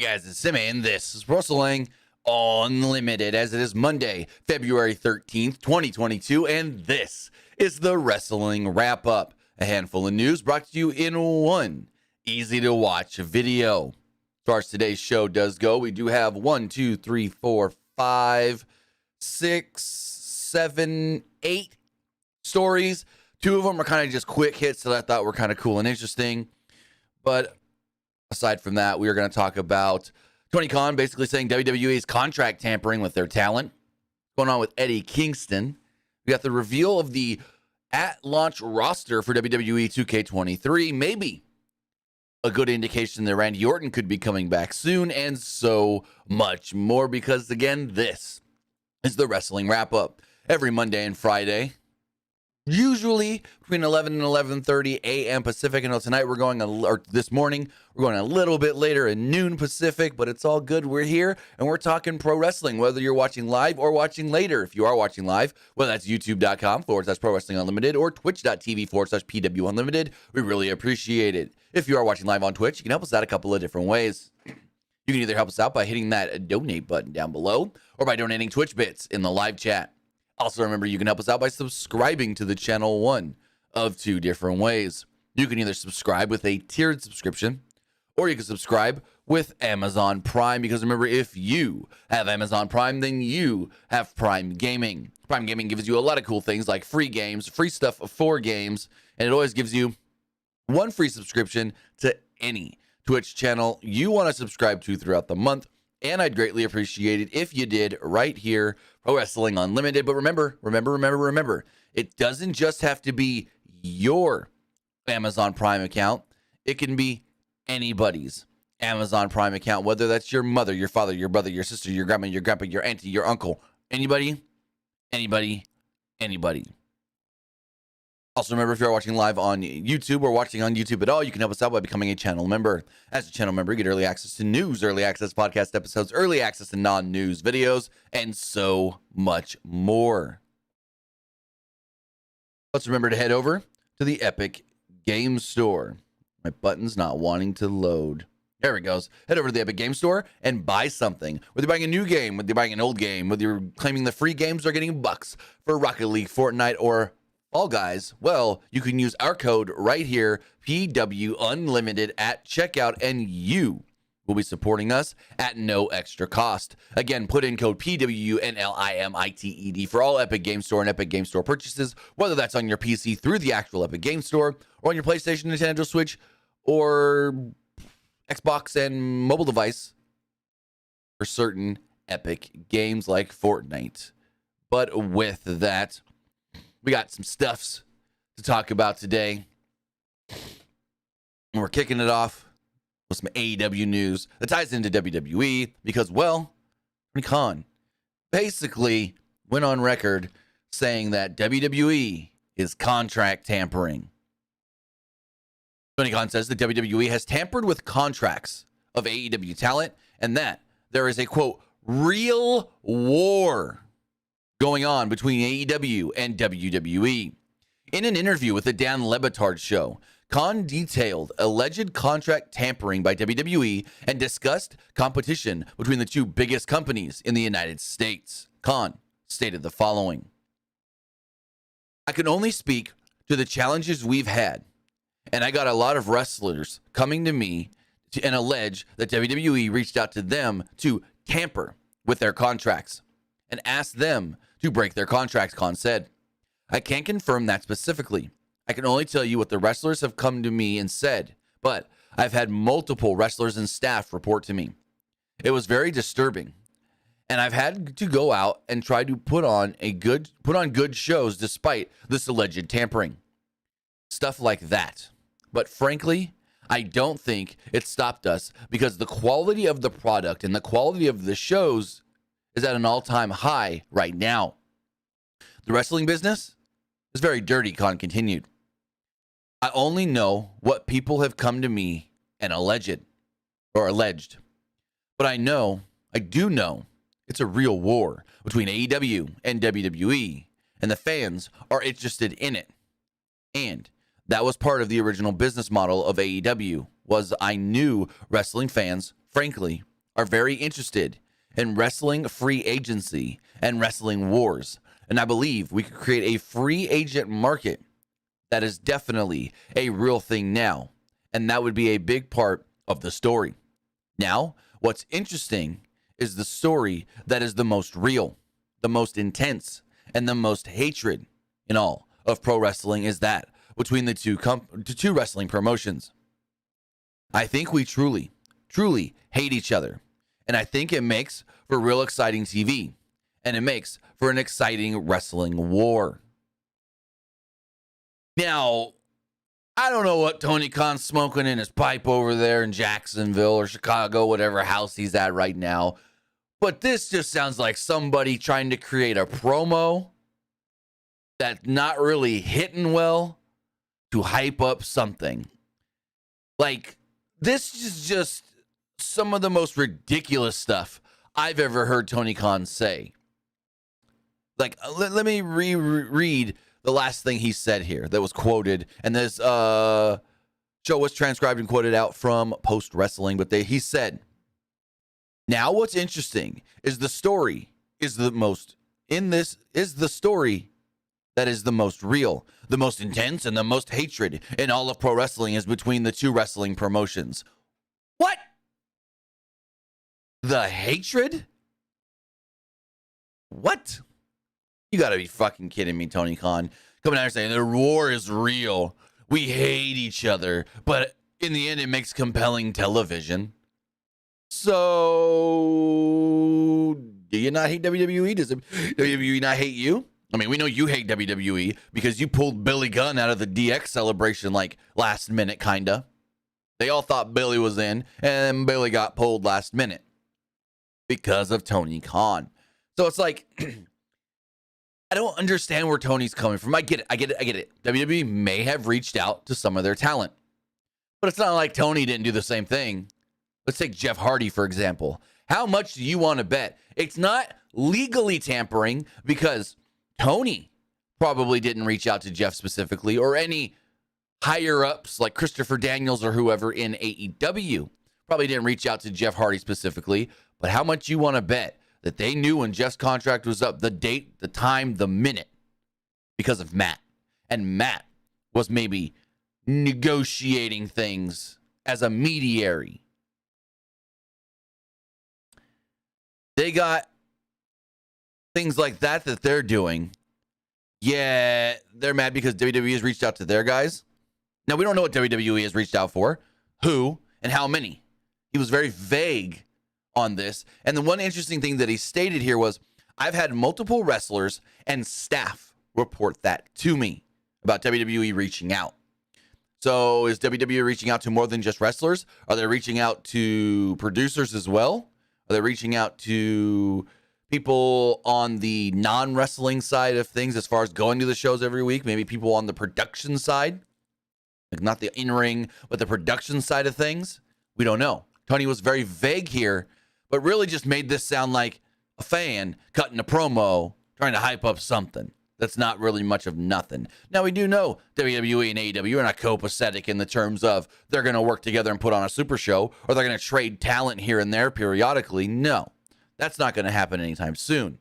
guys, it's Simmy, and this is Wrestling Unlimited, as it is Monday, February 13th, 2022, and this is the Wrestling Wrap-Up, a handful of news brought to you in one easy-to-watch video. As far as today's show does go, we do have 1, 2, 3, 4, 5, 6, 7, 8 stories. 2 of them are kind of just quick hits that I thought were kind of cool and interesting, but aside from that, we are going to talk about Tony Khan basically saying WWE's contract tampering with their talent. What's going on with Eddie Kingston? We got the reveal of the at-launch roster for WWE 2K23. Maybe a good indication that Randy Orton could be coming back soon, and so much more, because, again, this is the Wrestling Wrap-Up. Every Monday and Friday, usually between 11 and 11:30 a.m. Pacific. I know tonight we're going, or this morning, we're going a little bit later at noon Pacific, but it's all good. We're here, and we're talking pro wrestling, whether you're watching live or watching later. If you are watching live, whether that's youtube.com/Pro Wrestling Unlimited or twitch.tv/PW Unlimited, we really appreciate it. If you are watching live on Twitch, you can help us out a couple of different ways. You can either help us out by hitting that donate button down below, or by donating Twitch bits in the live chat. Also, remember, you can help us out by subscribing to the channel one of 2 different ways. You can either subscribe with a tiered subscription, or you can subscribe with Amazon Prime, because remember, if you have Amazon Prime, then you have Prime Gaming. Prime Gaming gives you a lot of cool things like free games, free stuff for games, and it always gives you 1 free subscription to any Twitch channel you want to subscribe to throughout the month. And I'd greatly appreciate it if you did right here, Pro Wrestling Unlimited. But remember, it doesn't just have to be your Amazon Prime account. It can be anybody's Amazon Prime account, whether that's your mother, your father, your brother, your sister, your grandma, your grandpa, your auntie, your uncle, anybody. Also, remember, if you're watching live on YouTube or watching on YouTube at all, you can help us out by becoming a channel member. As a channel member, you get early access to news, early access podcast episodes, early access to non-news videos, and so much more. Let's remember to head over to the Epic Game Store. My button's not wanting to load. There it goes. Head over to the Epic Game Store and buy something. Whether you're buying a new game, whether you're buying an old game, whether you're claiming the free games or getting bucks for Rocket League, Fortnite, or All Guys, well, you can use our code right here, PW Unlimited, at checkout, and you will be supporting us at no extra cost. Again, put in code PWU NLIMITED for all Epic Game Store and Epic Game Store purchases, whether that's on your PC through the actual Epic Game Store, or on your PlayStation, Nintendo Switch, or Xbox and mobile device for certain Epic games like Fortnite. But with that, we got some stuffs to talk about today. And we're kicking it off with some AEW news that ties into WWE because, well, Tony Khan basically went on record saying that WWE is contract tampering. Tony Khan says that WWE has tampered with contracts of AEW talent and that there is a, quote, real war going on between AEW and WWE. In an interview with the Dan Le Batard Show, Khan detailed alleged contract tampering by WWE and discussed competition between the 2 biggest companies in the United States. Khan stated the following: I can only speak to the challenges we've had, and I got a lot of wrestlers coming to me and allege that WWE reached out to them to tamper with their contracts and asked them to break their contracts, Khan said. I can't confirm that specifically. I can only tell you what the wrestlers have come to me and said, but I've had multiple wrestlers and staff report to me. It was very disturbing, and I've had to go out and try to put on good shows despite this alleged tampering. Stuff like that. But frankly, I don't think it stopped us because the quality of the product and the quality of the shows is at an all-time high right now. The wrestling business is very dirty, Khan continued. I only know what people have come to me and alleged. But I do know it's a real war between AEW and WWE, and the fans are interested in it. And that was part of the original business model of AEW, was I knew wrestling fans, frankly, are very interested in wrestling free agency and wrestling wars. And I believe we could create a free agent market that is definitely a real thing now. And that would be a big part of the story. Now, what's interesting is the story that is the most real, the most intense, and the most hatred in all of pro wrestling is that between the two wrestling promotions. I think we truly hate each other. And I think it makes for real exciting TV. And it makes for an exciting wrestling war. Now, I don't know what Tony Khan's smoking in his pipe over there in Jacksonville or Chicago, whatever house he's at right now. But this just sounds like somebody trying to create a promo that's not really hitting well to hype up something. Like, this is just some of the most ridiculous stuff I've ever heard Tony Khan say. Like, let me reread the last thing he said here that was quoted. And this show was transcribed and quoted out from Post Wrestling. But he said, now what's interesting is the story is the most, in this is the story that is the most real, the most intense, and the most hatred in all of pro wrestling is between the two wrestling promotions. What? The hatred? What? You gotta be fucking kidding me, Tony Khan. Coming out here saying the war is real. We hate each other. But in the end, it makes compelling television. So, do you not hate WWE? Does WWE not hate you? I mean, we know you hate WWE because you pulled Billy Gunn out of the DX celebration like last minute, kinda. They all thought Billy was in, and Billy got pulled last minute because of Tony Khan. So it's like, I don't understand where Tony's coming from. I get it. WWE may have reached out to some of their talent, but it's not like Tony didn't do the same thing. Let's take Jeff Hardy, for example. How much do you want to bet? It's not legally tampering because Tony probably didn't reach out to Jeff specifically, or any higher ups like Christopher Daniels or whoever in AEW probably didn't reach out to Jeff Hardy specifically. But how much you want to bet that they knew when Jeff's contract was up, the date, the time, the minute, because of Matt. And Matt was maybe negotiating things as a mediary. They got things like that they're doing. Yeah, they're mad because WWE has reached out to their guys. Now, we don't know what WWE has reached out for, who, and how many. He was very vague on this. And the one interesting thing that he stated here was, I've had multiple wrestlers and staff report that to me about WWE reaching out. So is WWE reaching out to more than just wrestlers? Are they reaching out to producers as well? Are they reaching out to people on the non-wrestling side of things as far as going to the shows every week? Maybe people on the production side? Like not the in-ring, but the production side of things? We don't know. Tony was very vague here, but really just made this sound like a fan cutting a promo, trying to hype up something that's not really much of nothing. Now, we do know WWE and AEW are not copacetic in the terms of they're going to work together and put on a super show, or they're going to trade talent here and there periodically. No, that's not going to happen anytime soon.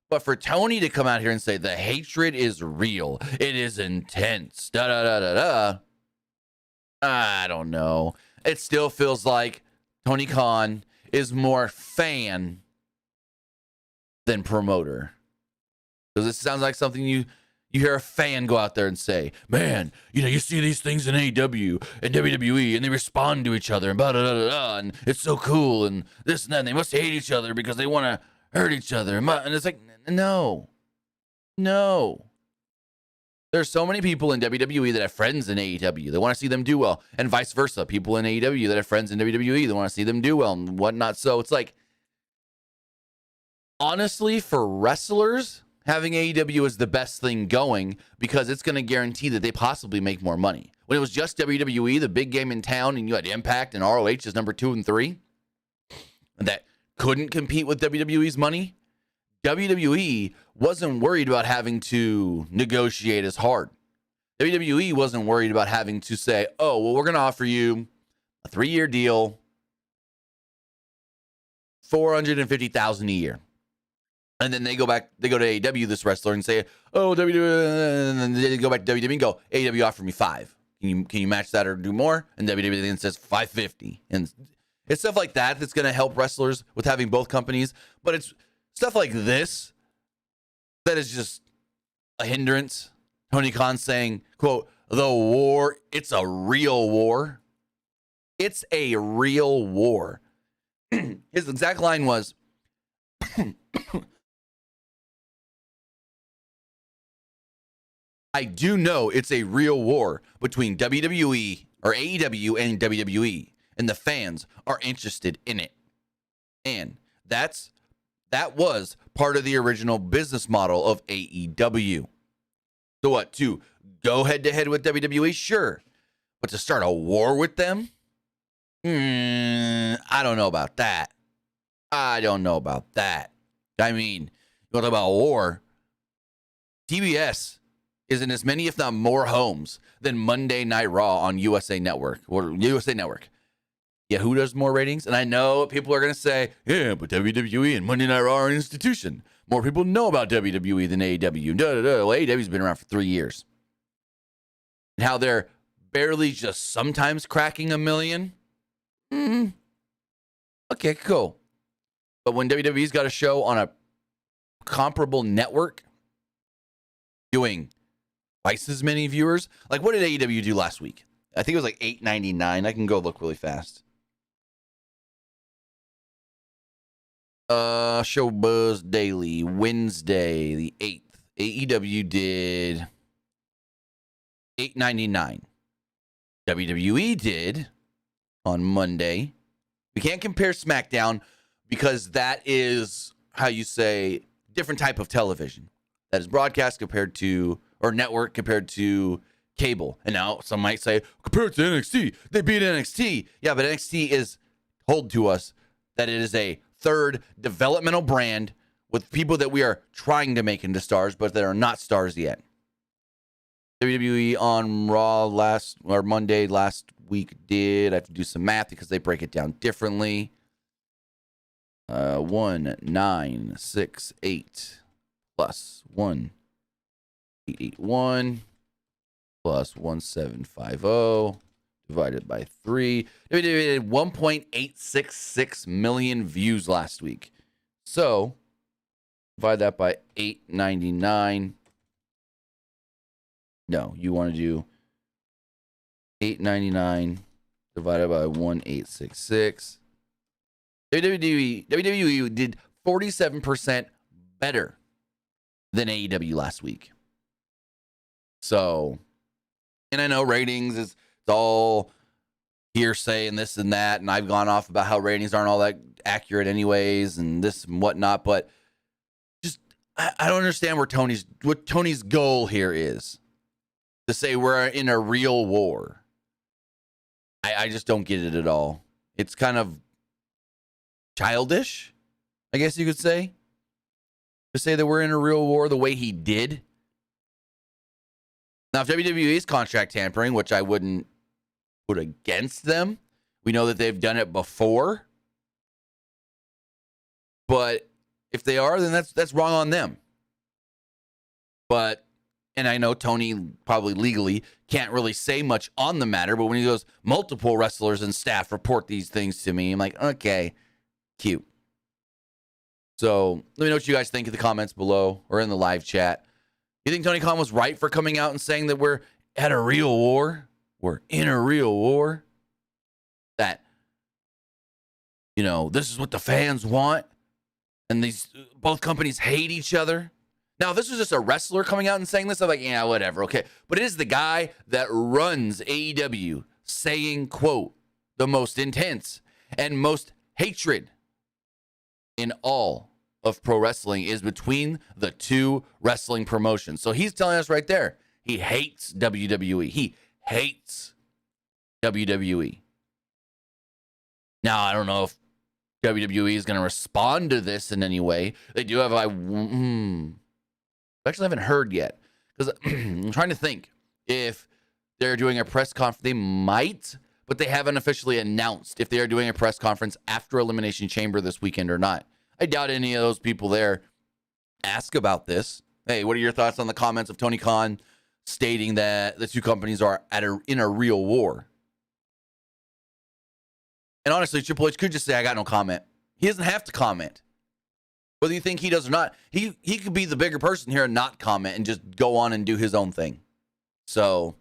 But for Tony to come out here and say the hatred is real, it is intense, I don't know. It still feels like Tony Khan is more fan than promoter. Because it sounds like something you hear a fan go out there and say, man, you see these things in AEW and WWE, and they respond to each other, and blah, blah, blah, blah, and it's so cool, and this and that, and they must hate each other because they want to hurt each other. And it's like, no. There's so many people in WWE that have friends in AEW. They want to see them do well, and vice versa. People in AEW that have friends in WWE, they want to see them do well and whatnot. So it's like, honestly, for wrestlers, having AEW is the best thing going because it's going to guarantee that they possibly make more money. When it was just WWE, the big game in town, and you had Impact and ROH as number 2 and 3, that couldn't compete with WWE's money, WWE wasn't worried about having to negotiate as hard. WWE wasn't worried about having to say, oh, well, we're going to offer you a 3-year deal, $450,000 a year. And then they go to AEW, this wrestler, and say, oh, WWE, and then they go back to WWE and go, AEW offered me $5. Can you match that or do more? And WWE then says $550. And it's stuff like that that's going to help wrestlers with having both companies. But it's stuff like this that is just a hindrance. Tony Khan saying, quote, the war, it's a real war. It's a real war. His exact line was, I do know it's a real war between WWE or AEW and WWE, and the fans are interested in it. And that was part of the original business model of AEW. So what, to go head to head with WWE? Sure. But to start a war with them? I don't know about that. I mean, you want to talk about war? TBS is in as many, if not more, homes than Monday Night Raw on USA Network. Yeah, who does more ratings? And I know people are going to say, yeah, but WWE and Monday Night Raw are an institution. More people know about WWE than AEW. Well, AEW's been around for 3 years. And how they're barely just sometimes cracking 1 million? Okay, cool. But when WWE's got a show on a comparable network doing twice as many viewers, like what did AEW do last week? I think it was like $8.99. I can go look really fast. Show Buzz Daily, Wednesday, the 8th. AEW did $8.99. WWE did on Monday. We can't compare SmackDown because that is, how you say, different type of television. That is broadcast compared to, or network compared to cable. And now some might say, compared to NXT, they beat NXT. Yeah, but NXT is told to us that it is a third developmental brand with people that we are trying to make into stars, but that are not stars yet. WWE on Raw Monday last week did. I have to do some math because they break it down differently. 1968 plus 1881 plus 1750 divided by 3. WWE did 1.866 million views last week. So divide that by 899. No, you want to do 899 divided by 1.866. WWE did 47% better than AEW last week. So, and I know ratings is all hearsay and this and that, and I've gone off about how ratings aren't all that accurate anyways and this and whatnot, but just I don't understand what Tony's goal here is. To say we're in a real war. I just don't get it at all. It's kind of childish, I guess you could say. To say that we're in a real war the way he did. Now, if WWE's contract tampering, which I wouldn't put against them, we know that they've done it before. But if they are, then that's wrong on them. But, and I know Tony probably legally can't really say much on the matter, but when he goes, multiple wrestlers and staff report these things to me, I'm like, okay, cute. So let me know what you guys think in the comments below or in the live chat. You think Tony Khan was right for coming out and saying that we're at a real war? We're in a real war? That, you know, this is what the fans want? And these both companies hate each other? Now, if this was just a wrestler coming out and saying this, I'm like, yeah, whatever, okay. But it is the guy that runs AEW saying, quote, the most intense and most hatred in all of pro wrestling is between the two wrestling promotions. So he's telling us right there, he hates WWE. He hates WWE. Now, I don't know if WWE is going to respond to this in any way. They do have, I actually haven't heard yet, because I'm trying to think if they're doing a press conference. They might, but they haven't officially announced if they are doing a press conference after Elimination Chamber this weekend or not. I doubt any of those people there ask about this. Hey, what are your thoughts on the comments of Tony Khan stating that the two companies are in a real war? And honestly, Triple H could just say, I got no comment. He doesn't have to comment. Whether you think he does or not, he could be the bigger person here and not comment and just go on and do his own thing. So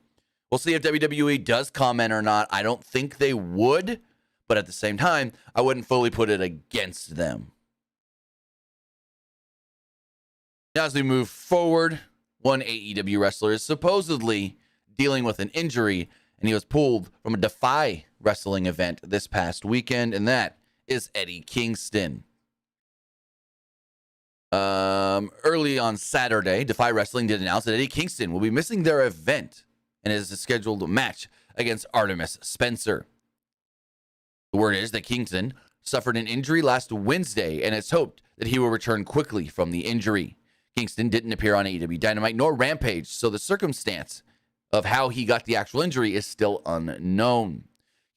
we'll see if WWE does comment or not. I don't think they would, but at the same time, I wouldn't fully put it against them. Now, as we move forward, one AEW wrestler is supposedly dealing with an injury, and he was pulled from a Defy wrestling event this past weekend, and that is Eddie Kingston. Early on Saturday, Defy Wrestling did announce that Eddie Kingston will be missing their event and is a scheduled match against Artemis Spencer. The word is that Kingston suffered an injury last Wednesday, and it's hoped that he will return quickly from the injury. Kingston didn't appear on AEW Dynamite nor Rampage, so the circumstance of how he got the actual injury is still unknown.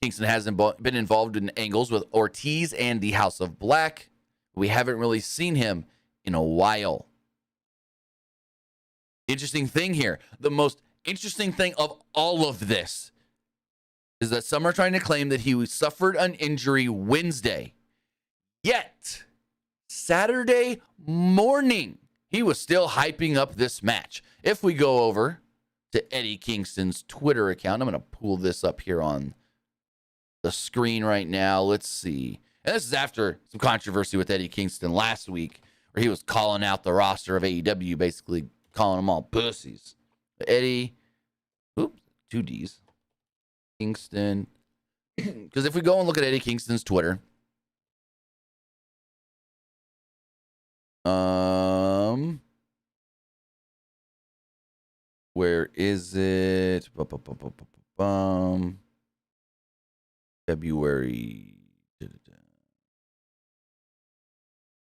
Kingston has been involved in angles with Ortiz and the House of Black. We haven't really seen him in a while. Interesting thing here, the most interesting thing of all of this is that some are trying to claim that he suffered an injury Wednesday. Yet, Saturday morning, he was still hyping up this match. If we go over to Eddie Kingston's Twitter account, I'm going to pull this up here on the screen right now. Let's see. And this is after some controversy with Eddie Kingston last week, where he was calling out the roster of AEW, basically calling them all pussies. Eddie, two D's, Kingston. Because if we go and look at Eddie Kingston's Twitter, where is it? February.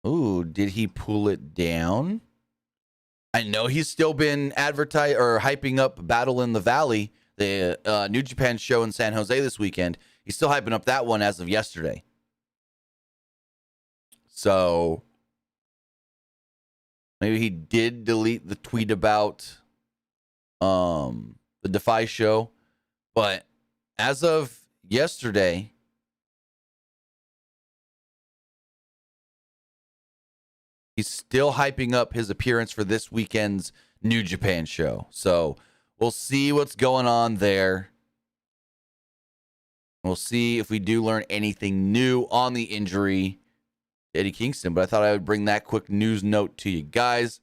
Ooh, did he pull it down? I know he's still been advertising or hyping up Battle in the Valley, the New Japan show in San Jose this weekend. He's still hyping up that one as of yesterday. So maybe he did delete the tweet about the Defy show, but as of yesterday, he's still hyping up his appearance for this weekend's New Japan show. So we'll see what's going on there. We'll see if we do learn anything new on the injury to Eddie Kingston. But I thought I would bring that quick news note to you guys,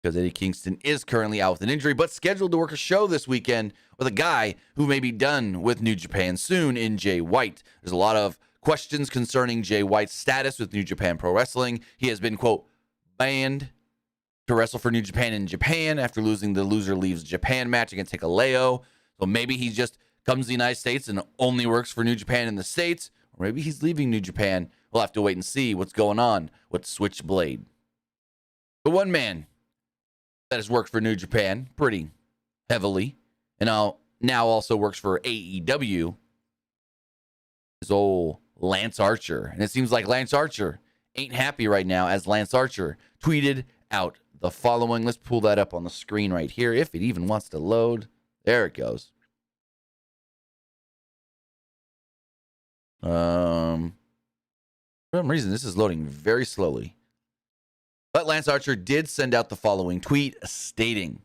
because Eddie Kingston is currently out with an injury, but scheduled to work a show this weekend with a guy who may be done with New Japan soon in Jay White. There's a lot of questions concerning Jay White's status with New Japan Pro Wrestling. He has been, quote, banned to wrestle for New Japan in Japan after losing the Loser Leaves Japan match against Hikuleo. So maybe he just comes to the United States and only works for New Japan in the States, or maybe he's leaving New Japan. We'll have to wait and see what's going on with Switchblade. The one man that has worked for New Japan pretty heavily and now also works for AEW is old Lance Archer. And it seems like Lance Archer ain't happy right now, as Lance Archer tweeted out the following. Let's pull that up on the screen right here, if it even wants to load. There it goes. For some reason, this is loading very slowly. But Lance Archer did send out the following tweet stating,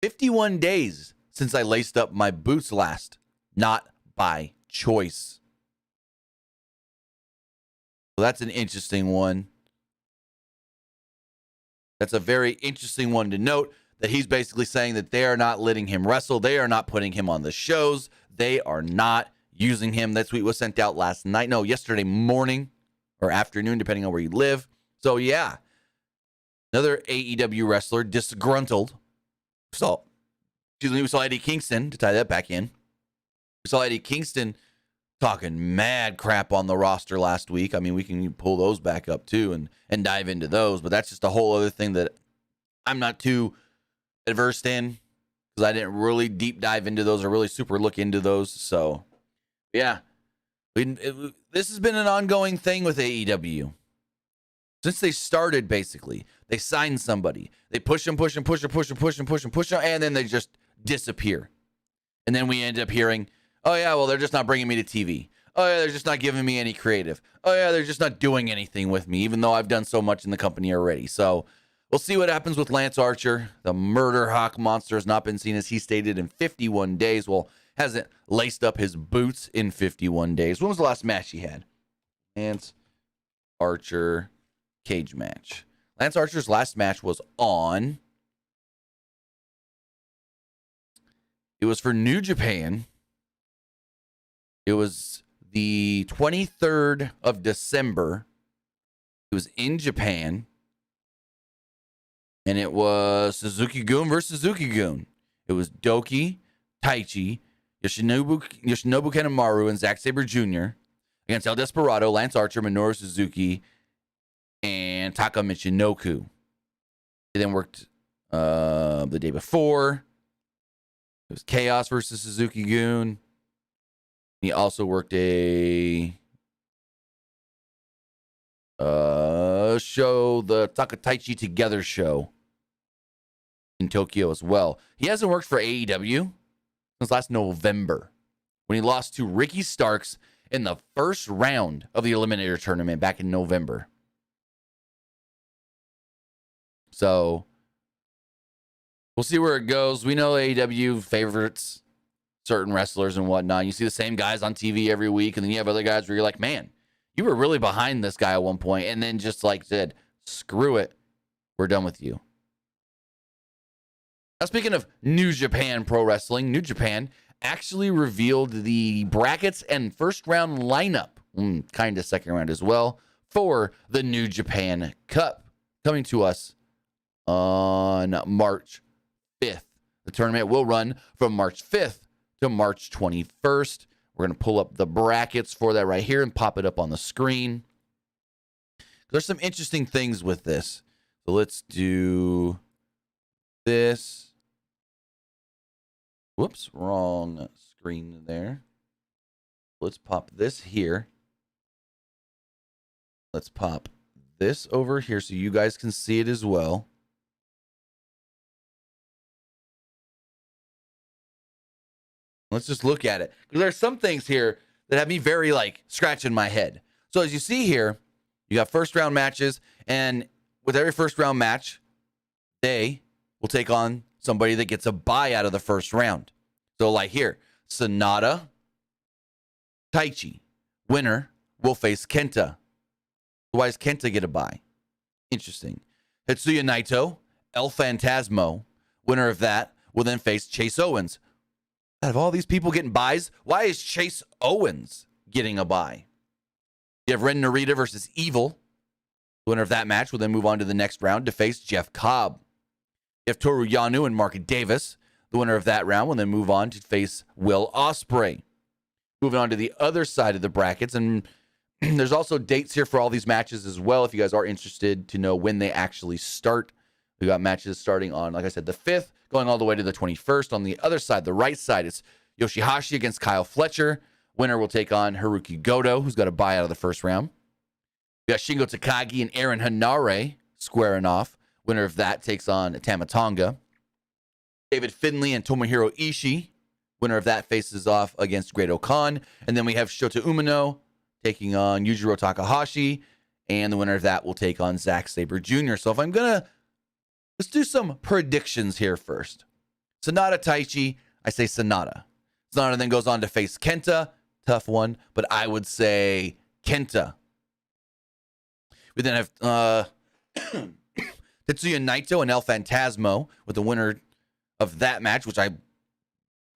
51 days since I laced up my boots last, not by choice. Well, that's an interesting one. That's a very interesting one to note, that he's basically saying that they are not letting him wrestle. They are not putting him on the shows. They are not using him. That tweet was sent out yesterday morning or afternoon, depending on where you live. So, yeah. Another AEW wrestler disgruntled. We saw Eddie Kingston, to tie that back in. We saw Eddie Kingston talking mad crap on the roster last week. I mean, we can pull those back up too and dive into those, but that's just a whole other thing that I'm not too adversed in, because I didn't really deep dive into those or really super look into those. So, yeah. This has been an ongoing thing with AEW. Since they started, basically, they sign somebody. They push them, and then they just disappear. And then we end up hearing, oh, yeah, well, they're just not bringing me to TV. Oh, yeah, they're just not giving me any creative. Oh, yeah, they're just not doing anything with me, even though I've done so much in the company already. So we'll see what happens with Lance Archer. The Murder Hawk monster has not been seen, as he stated, in 51 days. Well, hasn't laced up his boots in 51 days. When was the last match he had? Lance Archer cage match. Lance Archer's last match was on... It was for New Japan. It was the 23rd of December. It was in Japan. And it was Suzuki-gun versus Suzuki-gun. It was Doki, Taichi, Yoshinobu Kanemaru, and Zack Sabre Jr. against El Desperado, Lance Archer, Minoru Suzuki, and Taka Michinoku. They then worked the day before. It was Chaos versus Suzuki-gun. He also worked a show, the Takataichi Together show in Tokyo as well. He hasn't worked for AEW since last November, when he lost to Ricky Starks in the first round of the Eliminator tournament back in November. So we'll see where it goes. We know AEW favorites certain wrestlers and whatnot. You see the same guys on TV every week, and then you have other guys where you're like, man, you were really behind this guy at one point, and then just like said, screw it, we're done with you. Now, speaking of New Japan Pro Wrestling, New Japan actually revealed the brackets and first round lineup, kind of second round as well, for the New Japan Cup, coming to us on March 5th. The tournament will run from March 5th to March 21st. We're going to pull up the brackets for that right here and pop it up on the screen. There's some interesting things with this. So let's do this. Whoops, wrong screen there. Let's pop this here. Let's pop this over here so you guys can see it as well. Let's just look at it, because there's some things here that have me very like scratching my head. So as you see here, you got first round matches, and with every first round match, they will take on somebody that gets a bye out of the first round. So like here, Sonata, Taichi, winner will face Kenta. Why does Kenta get a bye? Interesting. Tetsuya Naito, El Phantasmo, winner of that will then face Chase Owens. Out of all these people getting buys, why is Chase Owens getting a buy? You have Ren Narita versus Evil. The winner of that match will then move on to the next round to face Jeff Cobb. You have Toru Yano and Mark Davis. The winner of that round will then move on to face Will Ospreay. Moving on to the other side of the brackets, and there's also dates here for all these matches as well, if you guys are interested to know when they actually start. We got matches starting on, like I said, the 5th, going all the way to the 21st. On the other side, the right side, it's Yoshihashi against Kyle Fletcher. Winner will take on Haruki Goto, who's got a bye out of the first round. We got Shingo Takagi and Aaron Hanare squaring off. Winner of that takes on Tamatonga. David Finlay and Tomohiro Ishii. Winner of that faces off against Great Khan. And then we have Shota Umino taking on Yujiro Takahashi. And the winner of that will take on Zack Sabre Jr. So if I'm going to... let's do some predictions here first. Sonata Taichi, I say Sonata. Sonata then goes on to face Kenta. Tough one, but I would say Kenta. We then have Tetsuya Naito and El Phantasmo with the winner of that match, which I'm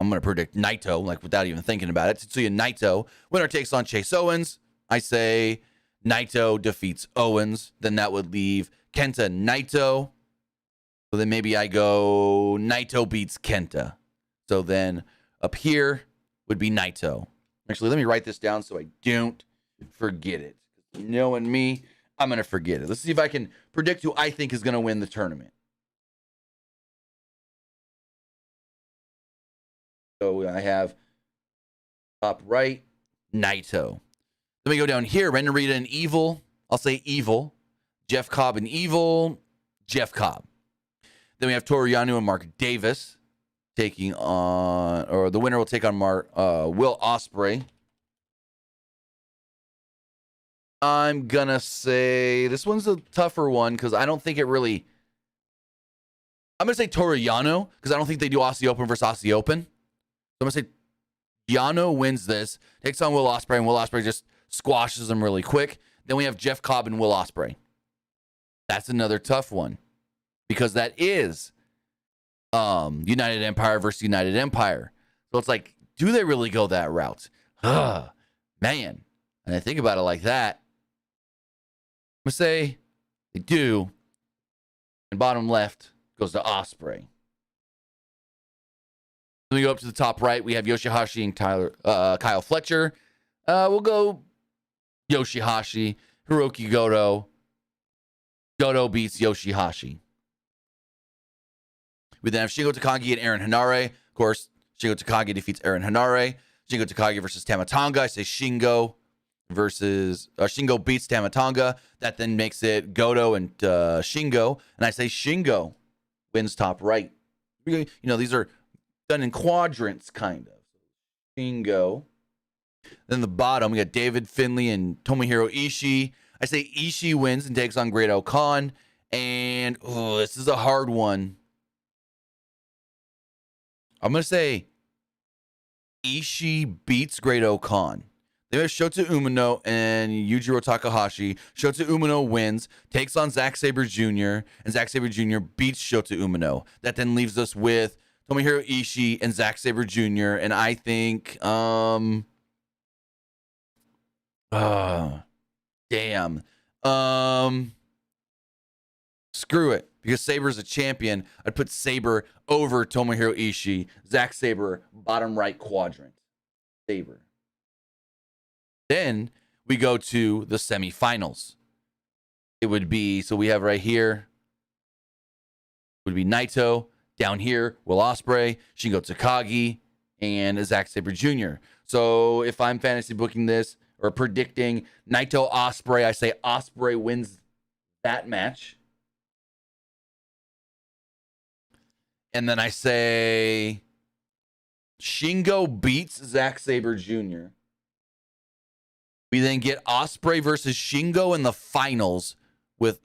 going to predict Naito, like without even thinking about it. Tetsuya Naito. Winner takes on Chase Owens. I say Naito defeats Owens. Then that would leave Kenta Naito. So then maybe I go Naito beats Kenta. So then up here would be Naito. Actually, let me write this down so I don't forget it. Knowing me, I'm going to forget it. Let's see if I can predict who I think is going to win the tournament. So I have top right, Naito. Then we go down here, Ren Narita and Evil. I'll say Evil. Jeff Cobb and Evil. Jeff Cobb. Then we have Toru Yano and Mark Davis taking on, or the winner will take on Will Ospreay. I'm gonna say this one's a tougher one because I don't think it really. I'm gonna say Toru Yano because I don't think they do Aussie Open versus Aussie Open. So I'm gonna say Yano wins this, takes on Will Ospreay, and Will Ospreay just squashes him really quick. Then we have Jeff Cobb and Will Ospreay. That's another tough one because that is United Empire versus United Empire. So it's like, do they really go that route? Man. And I think about it like that. I'm going to say they do. And bottom left goes to Ospreay. Then we go up to the top right. We have Yoshihashi and Kyle Fletcher. We'll go Yoshihashi. Hiroki Goto. Goto beats Yoshihashi. We then have Shingo Takagi and Aaron Hanare. Of course, Shingo Takagi defeats Aaron Hanare. Shingo Takagi versus Tamatonga. I say Shingo Shingo beats Tamatonga. That then makes it Goto and Shingo. And I say Shingo wins top right. You know, these are done in quadrants, kind of. Shingo. Then the bottom, we got David Finlay and Tomohiro Ishii. I say Ishii wins and takes on Great Khan. And this is a hard one. I'm going to say Ishii beats Great Khan. They have Shota Umino and Yujiro Takahashi. Shota Umino wins, takes on Zack Sabre Jr., and Zack Sabre Jr. beats Shota Umino. That then leaves us with Tomohiro Ishii and Zack Sabre Jr., and I think, damn. Screw it. Because Saber's a champion, I'd put Saber over Tomohiro Ishii. Zack Sabre, bottom right quadrant. Saber. Then we go to the semifinals. It would be, so we have right here, would be Naito. Down here, Will Ospreay, Shingo Takagi, and Zack Sabre Jr. So if I'm fantasy booking this or predicting Naito Ospreay, I say Ospreay wins that match. And then I say Shingo beats Zack Sabre Jr. We then get Ospreay versus Shingo in the finals with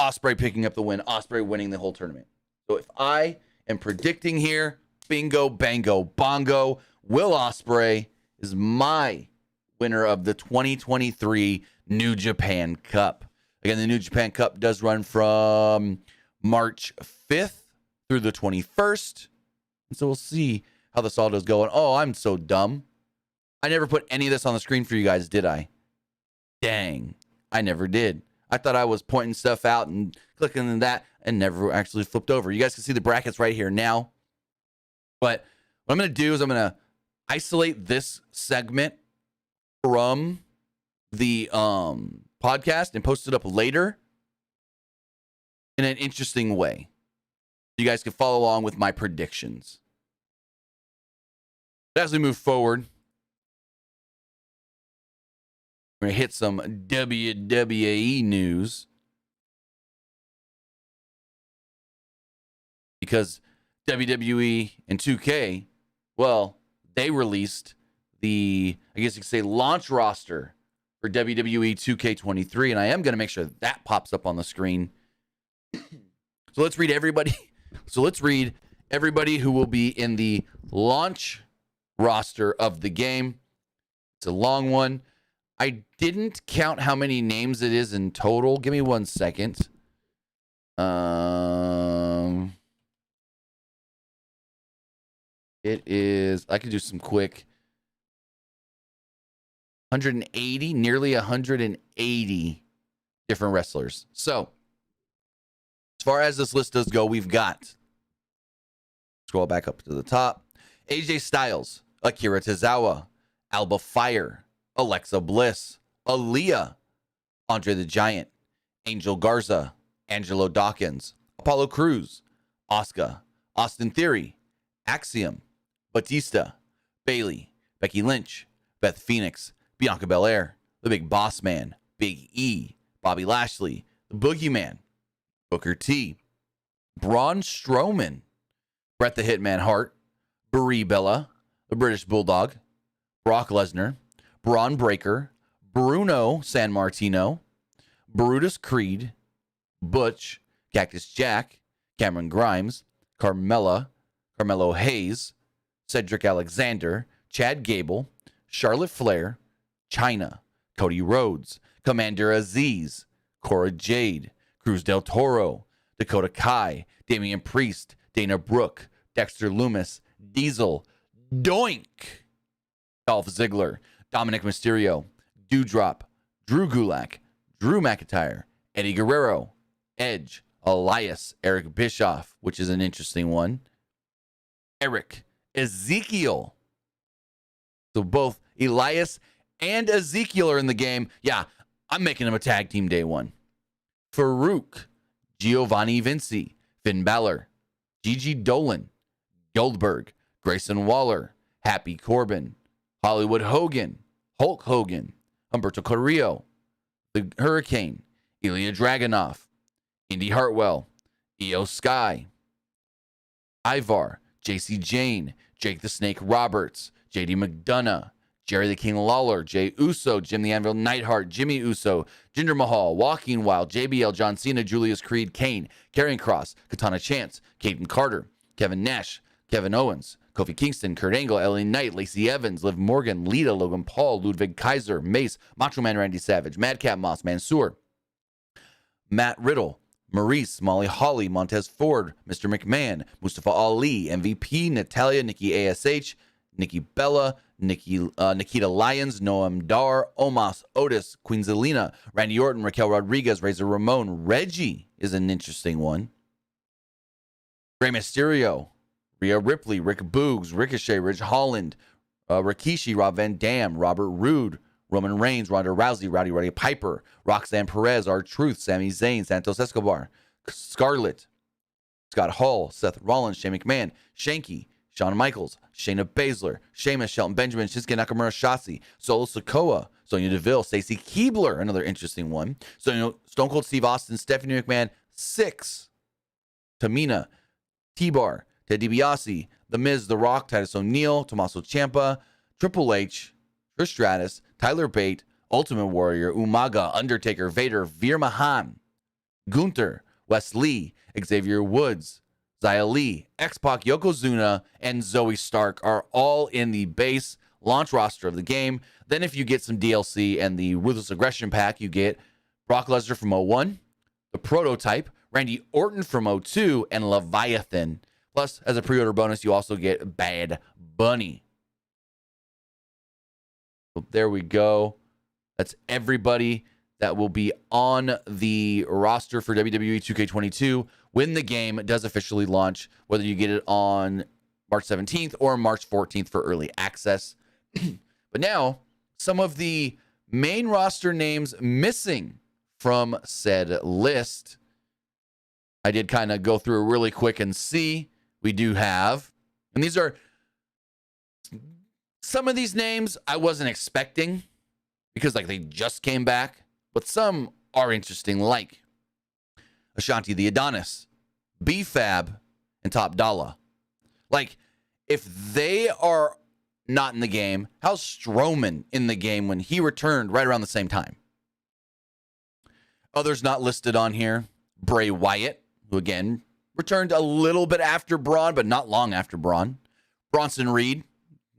Ospreay picking up the win, Ospreay winning the whole tournament. So if I am predicting here, bingo, bango, bongo, Will Ospreay is my winner of the 2023 New Japan Cup. Again, the New Japan Cup does run from March 5th through the 21st. And so we'll see how this all does going. Oh, I'm so dumb. I never put any of this on the screen for you guys, did I? Dang, I never did. I thought I was pointing stuff out and clicking on that and never actually flipped over. You guys can see the brackets right here now. But what I'm going to do is I'm going to isolate this segment from the podcast and post it up later in an interesting way. You guys can follow along with my predictions. As we move forward, we're going to hit some WWE news. Because WWE and 2K, well, they released the, I guess you could say, launch roster for WWE 2K23. And I am going to make sure that pops up on the screen. So let's read everybody. So let's read everybody who will be in the launch roster of the game. It's a long one. I didn't count how many names it is in total. Give me 1 second. It is, I could do some quick. 180, nearly 180 different wrestlers. So, as far as this list does go, we've got, scroll back up to the top, AJ Styles, Akira Tozawa, Alba Fire, Alexa Bliss, Aaliyah, Andre the Giant, Angel Garza, Angelo Dawkins, Apollo Crews, Asuka, Austin Theory, Axiom, Batista, Bailey, Becky Lynch, Beth Phoenix, Bianca Belair, The Big Boss Man, Big E, Bobby Lashley, The Boogeyman, Booker T, Braun Strowman, Bret the Hitman Hart, Brie Bella, The British Bulldog, Brock Lesnar, Braun Breaker, Bruno Sammartino, Brutus Creed, Butch, Cactus Jack, Cameron Grimes, Carmelo Hayes, Cedric Alexander, Chad Gable, Charlotte Flair, Chyna, Cody Rhodes, Commander Aziz, Cora Jade, Cruz del Toro, Dakota Kai, Damian Priest, Dana Brooke, Dexter Lumis, Diesel, Doink, Dolph Ziggler, Dominic Mysterio, Doudrop, Drew Gulak, Drew McIntyre, Eddie Guerrero, Edge, Elias, Eric Bischoff, which is an interesting one, Eric, Ezekiel. So both Elias and Ezekiel are in the game. Yeah, I'm making them a tag team day one. Farouk, Giovanni Vinci, Finn Balor, Gigi Dolan, Goldberg, Grayson Waller, Happy Corbin, Hollywood Hogan, Hulk Hogan, Humberto Carrillo, The Hurricane, Ilya Dragunov, Indy Hartwell, Io Sky, Ivar, JC Jane, Jake the Snake Roberts, JD McDonough, Jerry the King Lawler, Jay Uso, Jim the Anvil Neidhart, Jimmy Uso, Jinder Mahal, Walking Wild, JBL, John Cena, Julius Creed, Kane, Karrion Kross, Katana Chance, Caden Carter, Kevin Nash, Kevin Owens, Kofi Kingston, Kurt Angle, LA Knight, Lacey Evans, Liv Morgan, Lita, Logan Paul, Ludwig Kaiser, Mace, Macho Man Randy Savage, Madcap Moss, Mansoor, Matt Riddle, Maurice, Molly Holly, Montez Ford, Mr. McMahon, Mustafa Ali, MVP, Natalia, Nikki ASH, Nikki Bella, Nikita Lyons, Noam Dar, Omos, Otis, Queen Zelina, Randy Orton, Raquel Rodriguez, Razor Ramon, Reggie is an interesting one. Rey Mysterio, Rhea Ripley, Rick Boogs, Ricochet, Ridge Holland, Rikishi, Rob Van Dam, Robert Roode, Roman Reigns, Ronda Rousey, Rowdy Roddy Piper, Roxanne Perez, R-Truth, Sami Zayn, Santos Escobar, Scarlett, Scott Hall, Seth Rollins, Shane McMahon, Shanky, Shawn Michaels, Shayna Baszler, Sheamus, Shelton Benjamin, Shinsuke Nakamura, Shotzi, Solo Sikoa, Sonya Deville, Stacey Keibler, another interesting one. So, Stone Cold Steve Austin, Stephanie McMahon, 6. Tamina, T-Bar, Ted DiBiase, The Miz, The Rock, Titus O'Neil, Tommaso Ciampa, Triple H, Trish Stratus, Tyler Bate, Ultimate Warrior, Umaga, Undertaker, Vader, Veer Mahan, Gunther, Wes Lee, Xavier Woods, Xia Li, X-Pac, Yokozuna, and Zoe Stark are all in the base launch roster of the game. Then if you get some DLC and the Ruthless Aggression Pack, you get Brock Lesnar from 01, the Prototype, Randy Orton from 02, and Leviathan. Plus, as a pre-order bonus, you also get Bad Bunny. So there we go. That's everybody that will be on the roster for WWE 2K22 when the game does officially launch, whether you get it on March 17th or March 14th for early access. But now, some of the main roster names missing from said list. I did kind of go through really quick and see. We do have, and these are some of these names I wasn't expecting because they just came back, but some are interesting, like Ashanti the Adonis, B-Fab, and Top Dollar. If they are not in the game, how's Strowman in the game when he returned right around the same time? Others not listed on here, Bray Wyatt, who again returned a little bit after Braun, but not long after Braun. Bronson Reed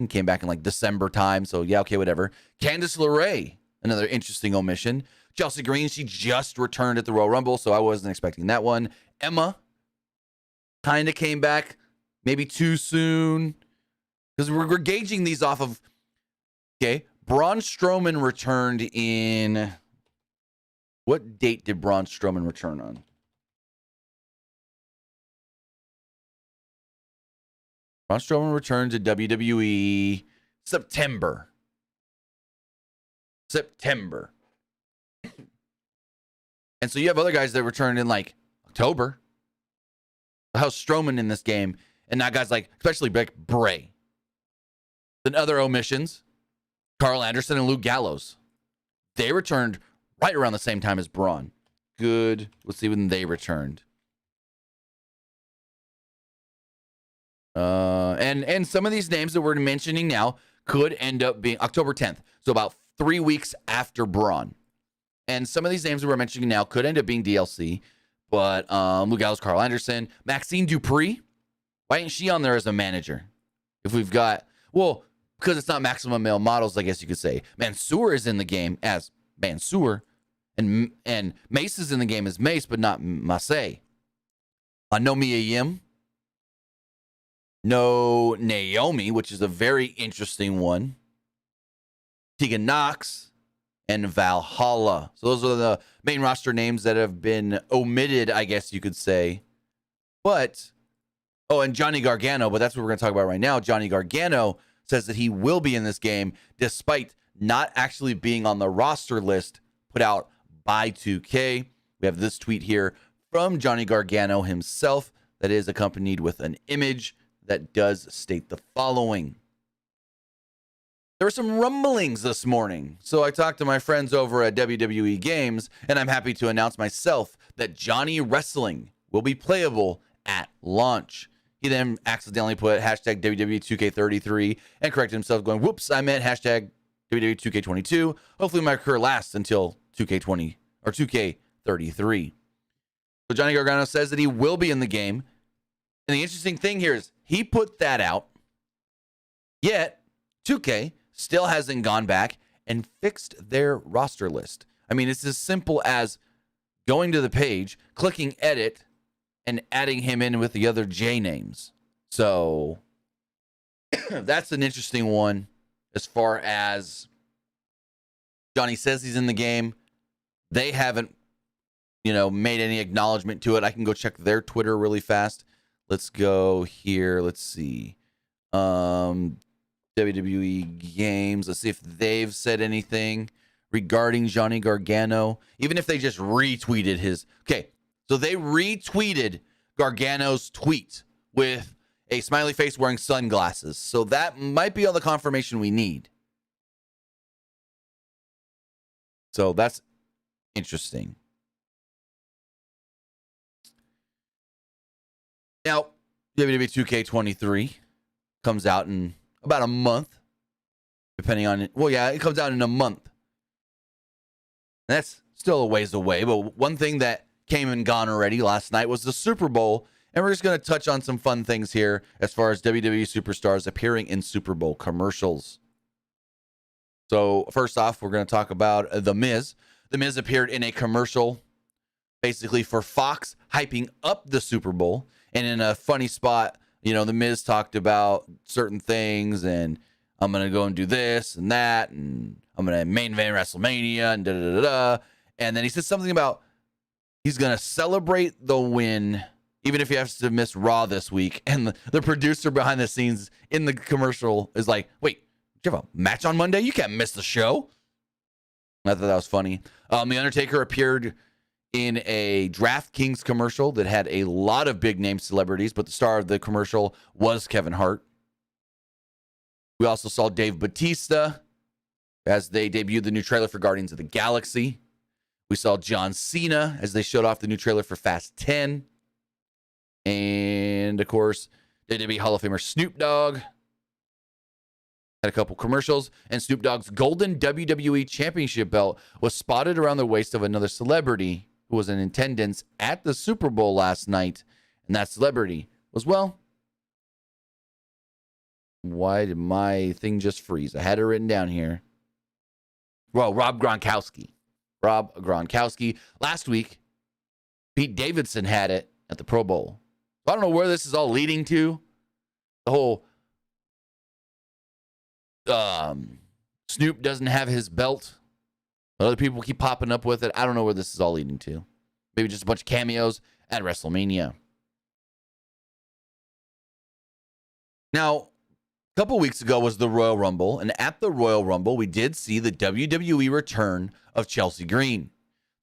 came back in December time, so yeah, okay, whatever. Candice LeRae, another interesting omission. Chelsea Green, she just returned at the Royal Rumble, so I wasn't expecting that one. Emma kind of came back, maybe too soon, because we're gauging these off of, okay, Braun Strowman returned in, what date did Braun Strowman return on? Braun Strowman returned to WWE September. And so you have other guys that returned in October. How's Strowman in this game And that guy's like, especially like Bray. Then other omissions, Carl Anderson and Luke Gallows. They returned right around the same time as Braun. Good. Let's see when they returned. And some of these names that we're mentioning now could end up being October 10th. So about 3 weeks after Braun. And some of these names that we're mentioning now could end up being DLC. But Luke Gallows, Carl Anderson, Maxine Dupree. Why ain't she on there as a manager? If we've got, well, because it's not Maximum Male Models, I guess you could say. Mansoor is in the game as Mansoor. And Mace is in the game as Mace, but not Mace. No Mia Yim. No Naomi, which is a very interesting one. Tegan Knox and Valhalla. So those are the main roster names that have been omitted, I guess you could say. But, oh, and Johnny Gargano, but that's what we're going to talk about right now. Johnny Gargano says that he will be in this game despite not actually being on the roster list put out by 2K. We have this tweet here from Johnny Gargano himself that is accompanied with an image that does state the following. There were some rumblings this morning, so I talked to my friends over at WWE Games, and I'm happy to announce myself that Johnny Wrestling will be playable at launch. He then accidentally put hashtag WWE 2K33 and corrected himself, going, whoops, I meant hashtag WWE 2K22. Hopefully my career lasts until 2K20 or 2K33. So Johnny Gargano says that he will be in the game. And the interesting thing here is he put that out, yet 2K still hasn't gone back and fixed their roster list. I mean, it's as simple as going to the page, clicking edit, and adding him in with the other J names. So that's an interesting one as far as Johnny says he's in the game. They haven't, made any acknowledgement to it. I can go check their Twitter really fast. Let's go here. Let's see. WWE Games. Let's see if they've said anything regarding Johnny Gargano. Even if they just retweeted his. Okay, so they retweeted Gargano's tweet with a smiley face wearing sunglasses. So that might be all the confirmation we need. So that's interesting. Now, WWE 2K23 comes out in about a month, depending on it. Well, yeah, it comes out in a month. And that's still a ways away, but one thing that came and gone already last night was the Super Bowl, and we're just going to touch on some fun things here as far as WWE superstars appearing in Super Bowl commercials. So, first off, we're going to talk about The Miz. The Miz appeared in a commercial basically for Fox, hyping up the Super Bowl. And in a funny spot, The Miz talked about certain things, and I'm going to go and do this and that, and I'm going to main event WrestleMania, and da-da-da-da. And then he said something about he's going to celebrate the win, even if he has to miss Raw this week. And the producer behind the scenes in the commercial is like, wait, do you have a match on Monday? You can't miss the show. I thought that was funny. The Undertaker appeared in a DraftKings commercial that had a lot of big name celebrities, but the star of the commercial was Kevin Hart. We also saw Dave Bautista as they debuted the new trailer for Guardians of the Galaxy. We saw John Cena as they showed off the new trailer for Fast 10. And, of course, WWE Hall of Famer Snoop Dogg had a couple commercials, and Snoop Dogg's golden WWE Championship belt was spotted around the waist of another celebrity who was in attendance at the Super Bowl last night, and that celebrity was, well, why did my thing just freeze? I had it written down here. Well, Rob Gronkowski. Rob Gronkowski. Last week, Pete Davidson had it at the Pro Bowl. I don't know where this is all leading to. The whole Snoop doesn't have his belt. Other people keep popping up with it. I don't know where this is all leading to. Maybe just a bunch of cameos at WrestleMania. Now, a couple weeks ago was the Royal Rumble, and at the Royal Rumble, we did see the WWE return of Chelsea Green.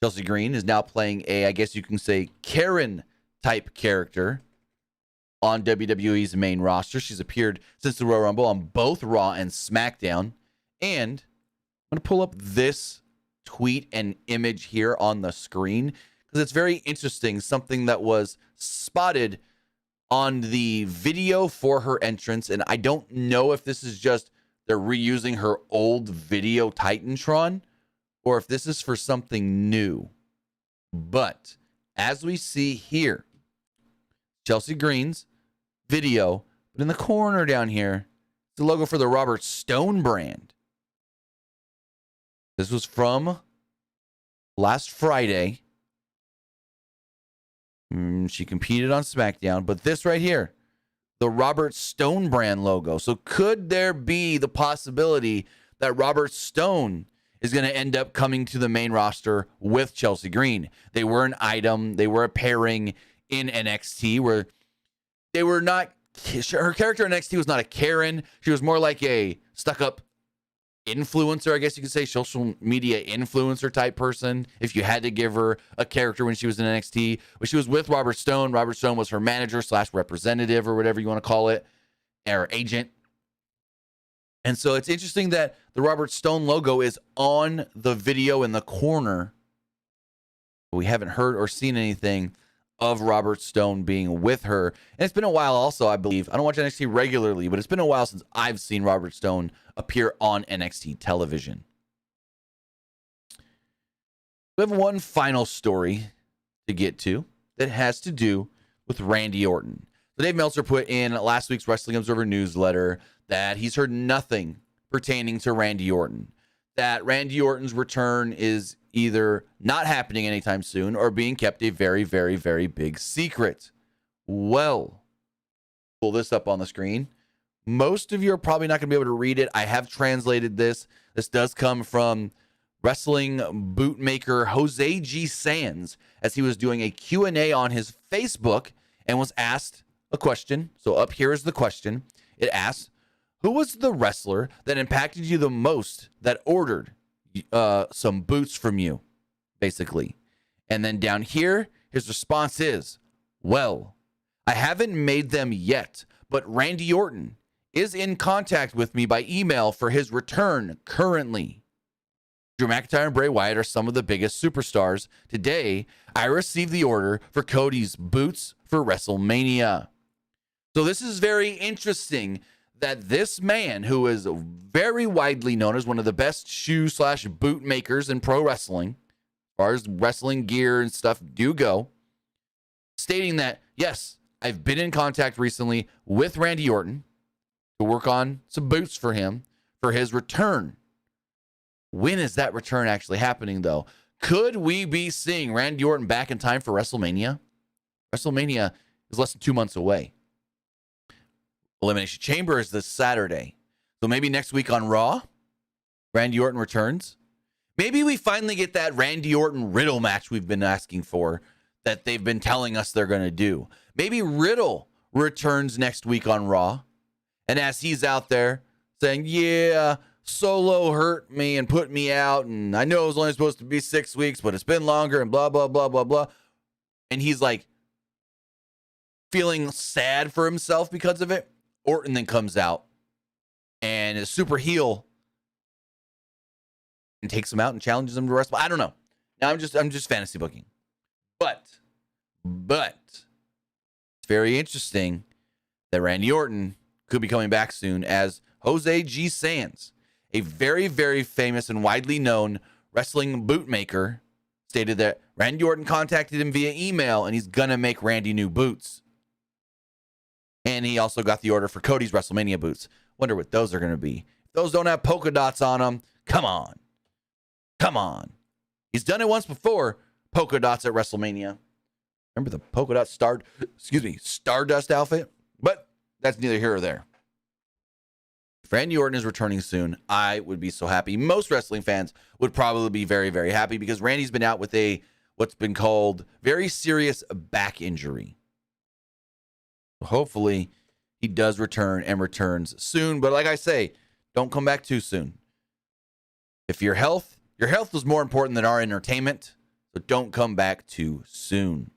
Chelsea Green is now playing a, I guess you can say, Karen-type character on WWE's main roster. She's appeared since the Royal Rumble on both Raw and SmackDown. And I'm going to pull up this tweet and image here on the screen because it's very interesting. Something that was spotted on the video for her entrance. And I don't know if this is just they're reusing her old video Titantron or if this is for something new. But as we see here, Chelsea Green's video, but in the corner down here, the logo for the Robert Stone brand. This was from last Friday. She competed on SmackDown, but this right here, the Robert Stone brand logo. So could there be the possibility that Robert Stone is going to end up coming to the main roster with Chelsea Green? They were an item. They were a pairing in NXT where they were not, her character in NXT was not a Karen. She was more like a stuck-up influencer, I guess you could say, social media influencer type person, if you had to give her a character when she was in NXT. But she was with Robert Stone. Robert Stone was her manager / representative or whatever you want to call it, or agent. And so it's interesting that the Robert Stone logo is on the video in the corner. But we haven't heard or seen anything of Robert Stone being with her. And it's been a while also, I believe. I don't watch NXT regularly, but it's been a while since I've seen Robert Stone appear on NXT television. We have one final story to get to that has to do with Randy Orton. So Dave Meltzer put in last week's Wrestling Observer newsletter that he's heard nothing pertaining to Randy Orton. That Randy Orton's return is either not happening anytime soon or being kept a very, very, very big secret. Well, pull this up on the screen. Most of you are probably not going to be able to read it. I have translated this. This does come from wrestling bootmaker Jose G. Sands as he was doing a Q&A on his Facebook and was asked a question. So up here is the question. It asks, who was the wrestler that impacted you the most that ordered some boots from you, basically? And then down here, his response is, well, I haven't made them yet, but Randy Orton is in contact with me by email for his return currently. Drew McIntyre and Bray Wyatt are some of the biggest superstars. Today, I received the order for Cody's boots for WrestleMania. So this is very interesting that this man, who is very widely known as one of the best shoe / boot makers in pro wrestling, as far as wrestling gear and stuff do go, stating that, yes, I've been in contact recently with Randy Orton to work on some boots for him for his return. When is that return actually happening, though? Could we be seeing Randy Orton back in time for WrestleMania? WrestleMania is less than 2 months away. Elimination Chamber is this Saturday. So maybe next week on Raw, Randy Orton returns. Maybe we finally get that Randy Orton Riddle match we've been asking for that they've been telling us they're going to do. Maybe Riddle returns next week on Raw. And as he's out there saying, yeah, Solo hurt me and put me out, and I know it was only supposed to be 6 weeks, but it's been longer, and blah, blah, blah, blah, blah. And he's like feeling sad for himself because of it. Orton then comes out and is super heel and takes him out and challenges him to wrestle. I don't know. Now I'm just fantasy booking. But it's very interesting that Randy Orton could be coming back soon, as Jose G. Sands, a very, very famous and widely known wrestling bootmaker, stated that Randy Orton contacted him via email and he's going to make Randy new boots. And he also got the order for Cody's WrestleMania boots. Wonder what those are going to be. If those don't have polka dots on them, come on. Come on. He's done it once before, polka dots at WrestleMania. Remember the polka dot Stardust outfit? But that's neither here or there. If Randy Orton is returning soon, I would be so happy. Most wrestling fans would probably be very, very happy because Randy's been out with what's been called very serious back injury. Hopefully he does return and returns soon. But like I say, don't come back too soon. If your health is more important than our entertainment, so don't come back too soon.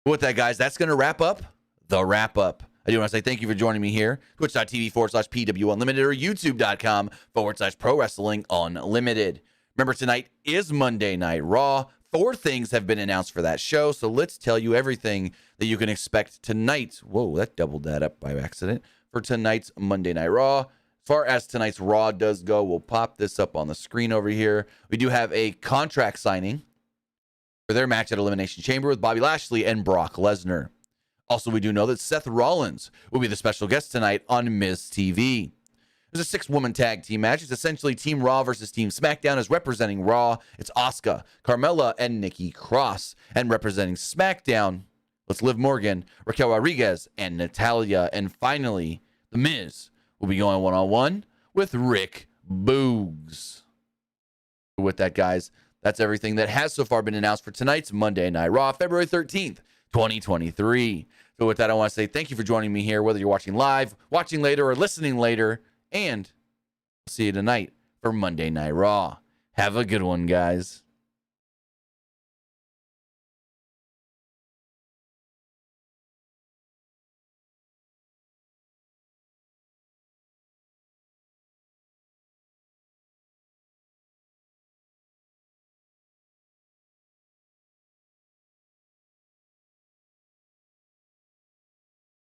With that, guys, that's going to wrap up the wrap-up. I do want to say thank you for joining me here. Twitch.tv/PW Unlimited or YouTube.com/Pro Wrestling Unlimited. Remember, tonight is Monday Night Raw. 4 things have been announced for that show, so let's tell you everything that you can expect tonight. Whoa, that doubled that up by accident. For tonight's Monday Night Raw. As far as tonight's Raw does go, we'll pop this up on the screen over here. We do have a contract signing for their match at Elimination Chamber with Bobby Lashley and Brock Lesnar. Also, we do know that Seth Rollins will be the special guest tonight on Miz TV. There's a 6-woman tag team match. It's essentially Team Raw versus Team SmackDown. As representing Raw, it's Asuka, Carmella, and Nikki Cross. And representing SmackDown, it's Liv Morgan, Raquel Rodriguez, and Natalya. And finally, The Miz will be going one-on-one with Rick Boogs. With that, guys, that's everything that has so far been announced for tonight's Monday Night Raw, February 13th, 2023. So with that, I want to say thank you for joining me here, whether you're watching live, watching later, or listening later. And see you tonight for Monday Night Raw. Have a good one, guys.